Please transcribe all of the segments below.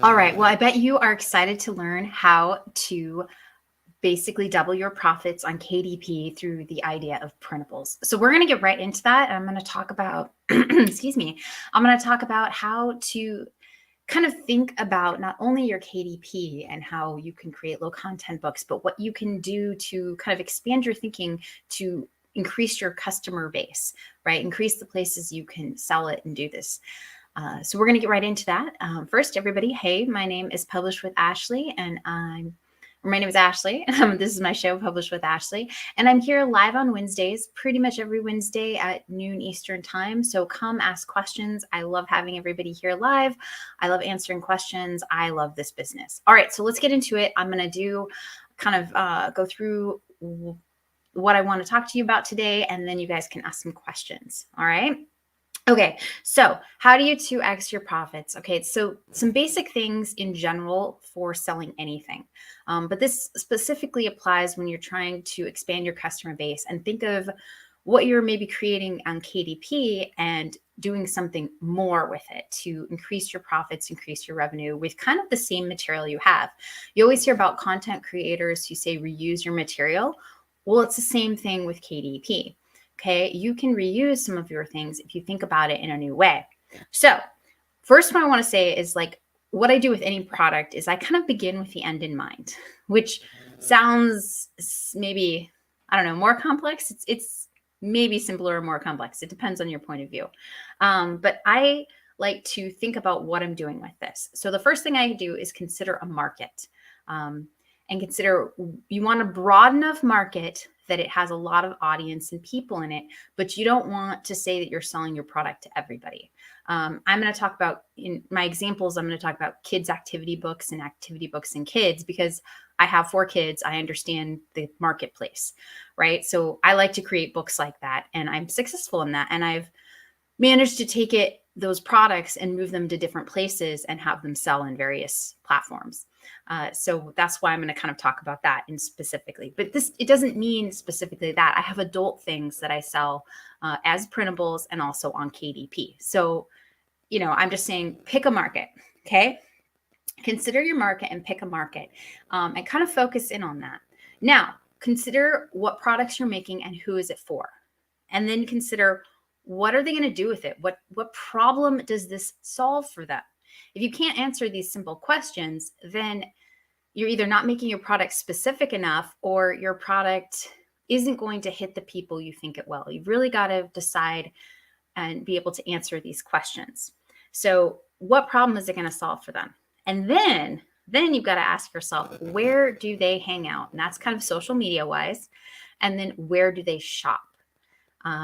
All right. Well, I bet you are excited to learn how to basically double your profits on KDP through the idea of printables. So we're going to get right into that. I'm going to talk about, excuse me, I'm going to talk about how to kind of think about not only your KDP and how you can create low content books, but what you can do to kind of expand your thinking to increase your customer base, right? Increase the places you can sell it and do this. So we're going to get right into that. First, everybody, hey, my name is Published with Ashley, and my name is Ashley. This is my show, Published with Ashley, and I'm here live on Wednesdays, pretty much every Wednesday at noon Eastern time. So come ask questions. I love having everybody here live. I love answering questions. I love this business. All right, so let's get into it. I'm going to do kind of go through what I want to talk to you about today, and then you guys can ask some questions. All right. Okay, so how do you 2x your profits? Okay, so some basic things in general for selling anything. But this specifically applies when you're trying to expand your customer base, and think of what you're maybe creating on KDP and doing something more with it to increase your profits, increase your revenue with kind of the same material you have. You always hear about content creators who say reuse your material. Well, it's the same thing with KDP. Okay, you can reuse some of your things if you think about it in a new way. So first, what I want to say is, like, what I do with any product is I kind of begin with the end in mind, which sounds maybe, I don't know, more complex. It's maybe simpler or more complex. It depends on your point of view. But I like to think about what I'm doing with this. So the first thing I do is consider a market, and consider you want a broad enough market that it has a lot of audience and people in it, but you don't want to say that you're selling your product to everybody. I'm going to talk about, in my examples, I'm going to talk about kids' activity books and activity books and kids, because I have 4 kids. I understand the marketplace, right? So I like to create books like that, and I'm successful in that. And I've managed to take those products and move them to different places and have them sell in various platforms. So that's why I'm going to kind of talk about that in specifically. But it doesn't mean specifically that. I have adult things that I sell as printables and also on KDP. So, I'm just saying, pick a market, okay? Consider your market and pick a market, and kind of focus in on that. Now, consider what products you're making and who is it for. And then consider, what are they going to do with it? What problem does this solve for them? If you can't answer these simple questions, then you're either not making your product specific enough, or your product isn't going to hit the people you think it will. You've really got to decide and be able to answer these questions. So what problem is it going to solve for them? And then you've got to ask yourself, where do they hang out? And that's kind of social media wise. And then where do they shop?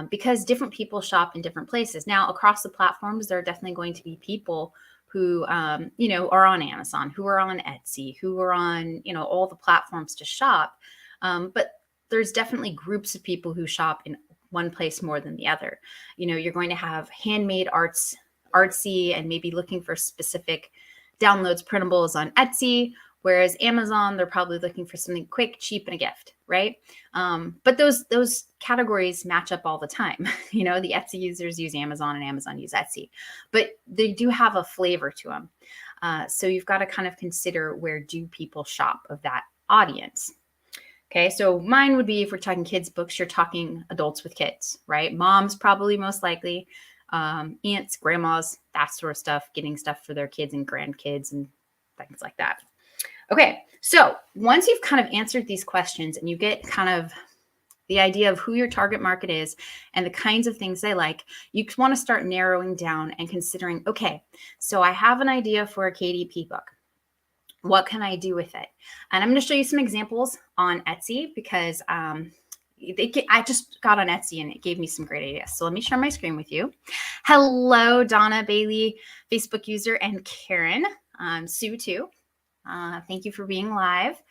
Because different people shop in different places. Now, across the platforms, there are definitely going to be people who, are on Amazon, who are on Etsy, who are on, all the platforms to shop. But there's definitely groups of people who shop in one place more than the other. You're going to have handmade artsy, and maybe looking for specific downloads, printables on Etsy. Whereas Amazon, they're probably looking for something quick, cheap, and a gift, right? But those categories match up all the time. The Etsy users use Amazon and Amazon use Etsy, but they do have a flavor to them. So you've got to kind of consider, where do people shop of that audience? Okay, so mine would be, if we're talking kids books, you're talking adults with kids, right? Moms probably most likely, aunts, grandmas, that sort of stuff, getting stuff for their kids and grandkids and things like that. Okay, so once you've kind of answered these questions and you get kind of the idea of who your target market is and the kinds of things they like, you want to start narrowing down and considering, okay, so I have an idea for a KDP book. What can I do with it? And I'm going to show you some examples on Etsy, because I just got on Etsy and it gave me some great ideas. So let me share my screen with you. Hello, Donna Bailey, Facebook user, and Karen, Sue too. Thank you for being live.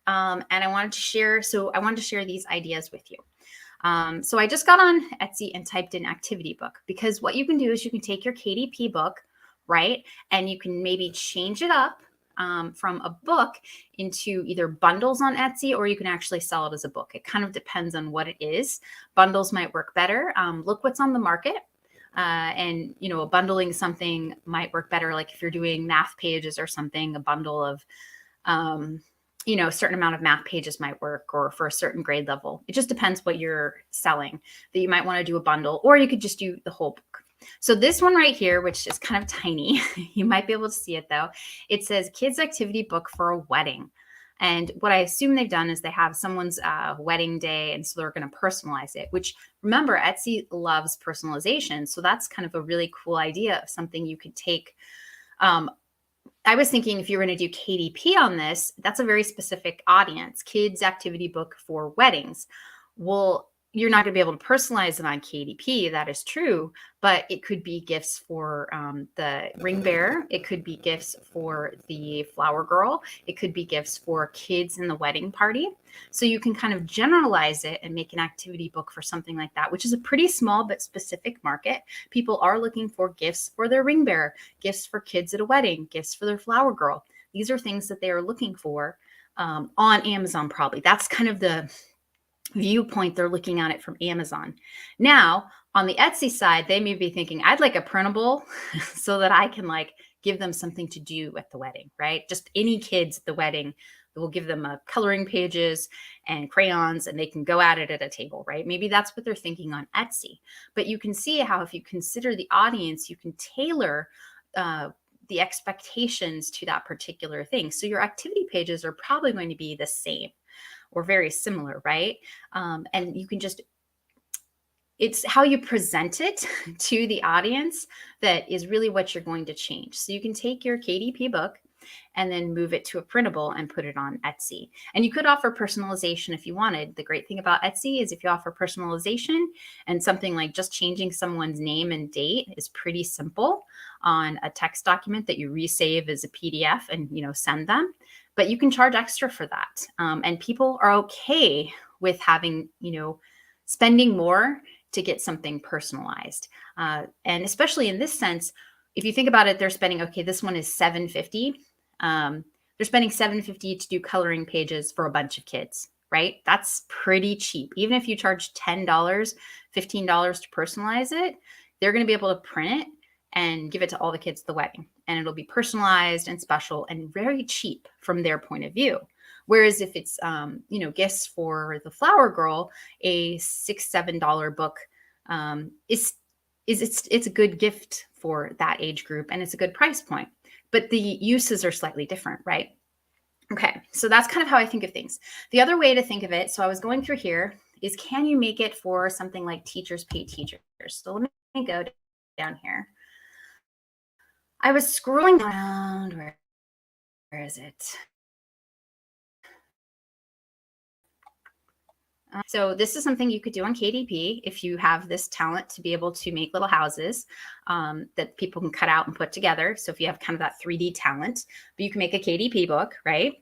And I wanted to share these ideas with you. So I just got on Etsy and typed in activity book, because what you can do is you can take your KDP book, right? And you can maybe change it up from a book into either bundles on Etsy, or you can actually sell it as a book. It kind of depends on what it is. Bundles might work better. Look what's on the market. And, you know, bundling something might work better. Like if you're doing math pages or something, a bundle of, you know, a certain amount of math pages might work, or for a certain grade level. It just depends what you're selling, that you might want to do a bundle, or you could just do the whole book. So this one right here, which is kind of tiny, you might be able to see it though. It says kids activity book for a wedding. And what I assume they've done is they have someone's wedding day, and so they're going to personalize it, which, remember, Etsy loves personalization. So that's kind of a really cool idea of something you could take. I was thinking if you were going to do KDP on this, that's a very specific audience, kids activity book for weddings. Well, you're not going to be able to personalize it on KDP. That is true, but it could be gifts for the ring bearer. It could be gifts for the flower girl. It could be gifts for kids in the wedding party. So you can kind of generalize it and make an activity book for something like that, which is a pretty small but specific market. People are looking for gifts for their ring bearer, gifts for kids at a wedding, gifts for their flower girl. These are things that they are looking for on Amazon, probably. That's kind of the viewpoint they're looking at it from Amazon. Now, on the Etsy side, they may be thinking, I'd like a printable so that I can like give them something to do at the wedding, right? Just any kids at the wedding, we'll give them coloring pages and crayons, and they can go at it at a table, right? Maybe that's what they're thinking on Etsy. But you can see how if you consider the audience, you can tailor the expectations to that particular thing. So your activity pages are probably going to be the same or very similar, right? And you can just, it's how you present it to the audience that is really what you're going to change. So you can take your KDP book and then move it to a printable and put it on Etsy. And you could offer personalization if you wanted. The great thing about Etsy is if you offer personalization and something like just changing someone's name and date is pretty simple on a text document that you resave as a PDF and, you know, send them. But you can charge extra for that. And people are okay with having, you know, spending more to get something personalized. And especially in this sense, if you think about it, they're spending, okay, this one is $7.50. They're spending $7.50 to do coloring pages for a bunch of kids, right? That's pretty cheap. Even if you charge $10, $15 to personalize it, they're going to be able to print it and give it to all the kids at the wedding. And it'll be personalized and special and very cheap from their point of view. Whereas if it's, you know, gifts for the flower girl, a $6-7 book it's a good gift for that age group, and it's a good price point. But the uses are slightly different, right? Okay, so that's kind of how I think of things. The other way to think of it, so I was going through here, is can you make it for something like teachers pay teachers? So let me go down here. I was scrolling around. Where is it? So this is something you could do on KDP if you have this talent to be able to make little houses that people can cut out and put together. So if you have kind of that 3D talent, but you can make a KDP book, right?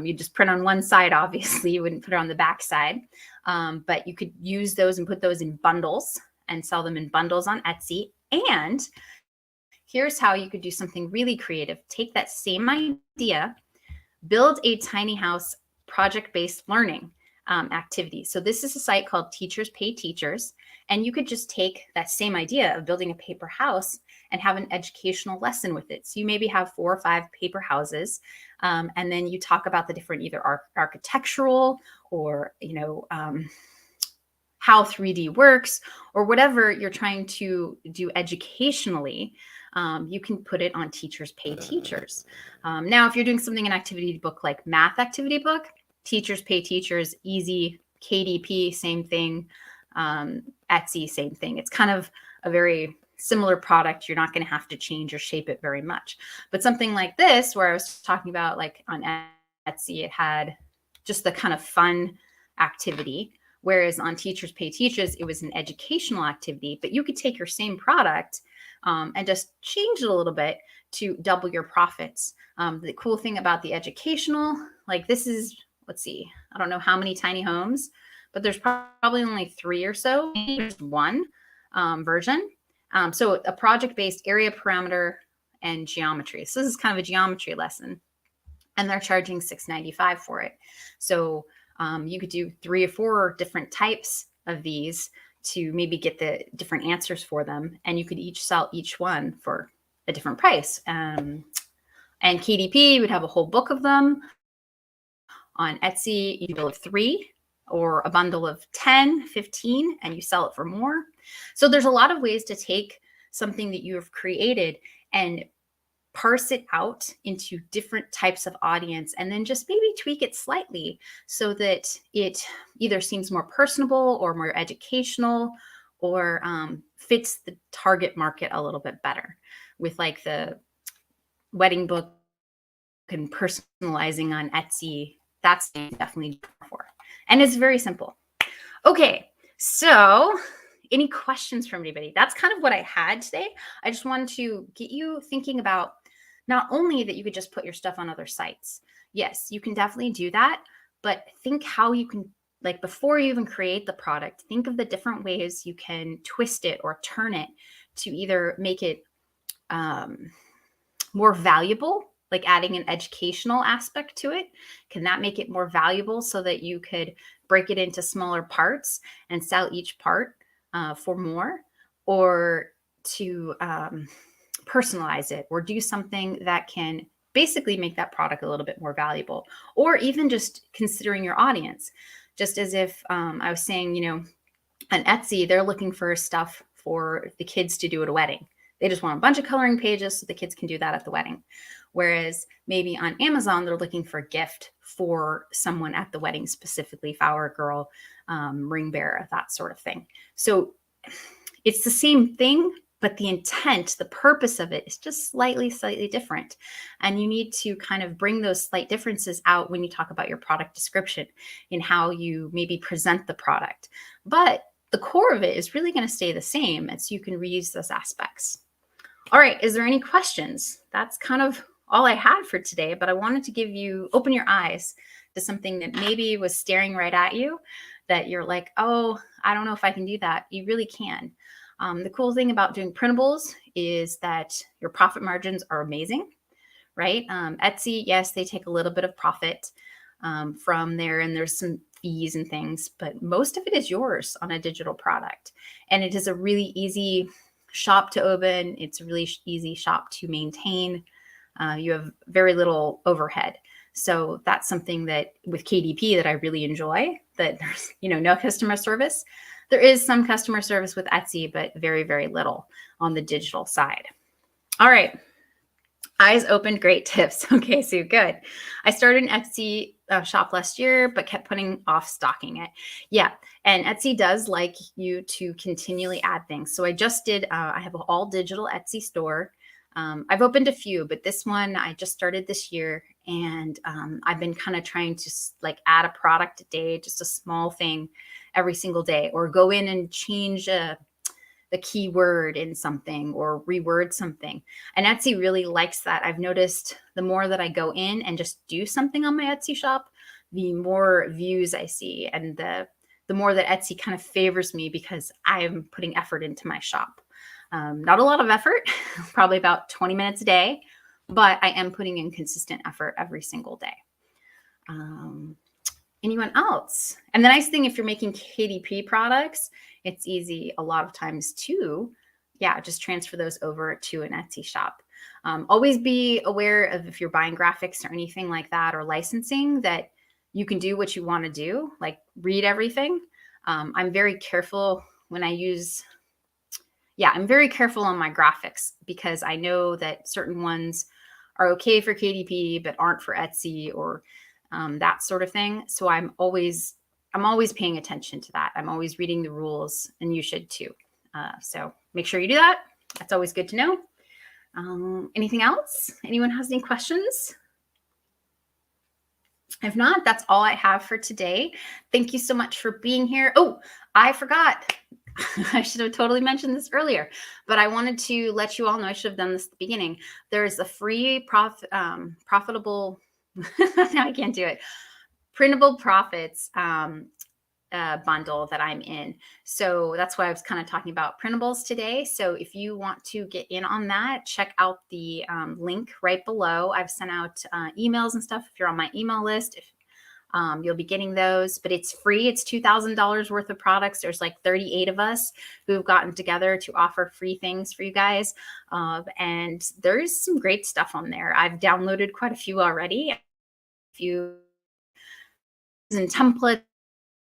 You just print on one side, obviously. You wouldn't put it on the back side. But you could use those and put those in bundles and sell them in bundles on Etsy. And here's how you could do something really creative. Take that same idea, build a tiny house project-based learning activity. So this is a site called Teachers Pay Teachers. And you could just take that same idea of building a paper house and have an educational lesson with it. So you maybe have 4 or 5 paper houses. And then you talk about the different either architectural or, you know, how 3D works or whatever you're trying to do educationally. You can put it on Teachers Pay Teachers. Now, if you're doing something, an activity book like math activity book, Teachers Pay Teachers, easy. KDP, same thing. Etsy, same thing. It's kind of a very similar product. You're not going to have to change or shape it very much. But something like this, where I was talking about like on Etsy, it had just the kind of fun activity. Whereas on Teachers Pay Teachers, it was an educational activity. But you could take your same product and just change it a little bit to double your profits. The cool thing about the educational, like this is, let's see, I don't know how many tiny homes, but there's probably only 3 or so. There's one version. So a project-based area parameter and geometry. So this is kind of a geometry lesson. And they're charging $6.95 for it. So you could do 3 or 4 different types of these to maybe get the different answers for them. And you could each sell each one for a different price. And KDP would have a whole book of them. On Etsy, you build 3 or a bundle of 10, 15, and you sell it for more. So there's a lot of ways to take something that you have created and parse it out into different types of audience, and then just maybe tweak it slightly so that it either seems more personable or more educational, or fits the target market a little bit better, with like the wedding book and personalizing on Etsy. That's definitely for. And it's very simple. Okay, so any questions from anybody? That's kind of what I had today. I just wanted to get you thinking about not only that you could just put your stuff on other sites. Yes, you can definitely do that, but think how you can, like before you even create the product, think of the different ways you can twist it or turn it to either make it more valuable, like adding an educational aspect to it. Can that make it more valuable so that you could break it into smaller parts and sell each part for more, or to personalize it, or do something that can basically make that product a little bit more valuable, or even just considering your audience. Just as if I was saying, you know, on Etsy, they're looking for stuff for the kids to do at a wedding. They just want a bunch of coloring pages so the kids can do that at the wedding. Whereas maybe on Amazon, they're looking for a gift for someone at the wedding, specifically flower girl, ring bearer, that sort of thing. So it's the same thing, but the intent, the purpose of it is just slightly different. And you need to kind of bring those slight differences out when you talk about your product description and how you maybe present the product. But the core of it is really going to stay the same, and so you can reuse those aspects. All right, is there any questions? That's kind of all I had for today, but I wanted to open your eyes to something that maybe was staring right at you, that you're like, oh, I don't know if I can do that. You really can. The cool thing about doing printables is that your profit margins are amazing, right? Etsy, yes, they take a little bit of profit from there, and there's some fees and things, but most of it is yours on a digital product. And it is a really easy shop to open. It's a really easy shop to maintain. You have very little overhead. So that's something that with KDP that I really enjoy, that there's, you know, no customer service. There is some customer service with Etsy, but very, very little on the digital side. All right. Eyes open, great tips. Okay, so good. I started an Etsy shop last year, but kept putting off stocking it. Yeah, and Etsy does like you to continually add things. So I just did, I have an all digital Etsy store. I've opened a few, but this one I just started this year, and I've been kind of trying to like add a product a day, just a small thing every single day, or go in and change the keyword in something or reword something. And Etsy really likes that. I've noticed the more that I go in and just do something on my Etsy shop, the more views I see, and the more that Etsy kind of favors me because I'm putting effort into my shop. Not a lot of effort, probably about 20 minutes a day, but I am putting in consistent effort every single day. Anyone else? And the nice thing, if you're making KDP products, it's easy a lot of times to, just transfer those over to an Etsy shop. Always be aware of if you're buying graphics or anything like that, or licensing, that you can do what you want to do, like read everything. I'm very careful when I use, I'm very careful on my graphics, because I know that certain ones are okay for KDP, but aren't for Etsy, or that sort of thing. So I'm always paying attention to that. I'm always reading the rules, and you should too. So make sure you do that. That's always good to know. Anything else? Anyone has any questions? If not, that's all I have for today. Thank you so much for being here. Oh, I forgot. I should have totally mentioned this earlier, but I wanted to let you all know, I should have done this at the beginning. There's a free profitable, now I can't do it, printable profits bundle that I'm in. So that's why I was kind of talking about printables today. So if you want to get in on that, check out the link right below. I've sent out emails and stuff if you're on my email list. You'll be getting those, but it's free. It's $2,000 worth of products. There's like 38 of us who've gotten together to offer free things for you guys. And there's some great stuff on there. I've downloaded quite a few already. A few and templates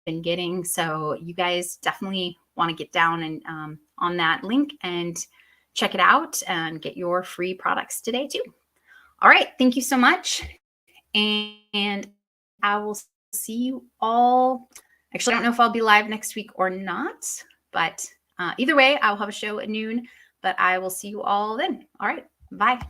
been getting. So you guys definitely want to get down and on that link and check it out and get your free products today too. All right. Thank you so much. And I will see you all. Actually, I don't know if I'll be live next week or not, but either way, I'll have a show at noon, but I will see you all then. All right. Bye.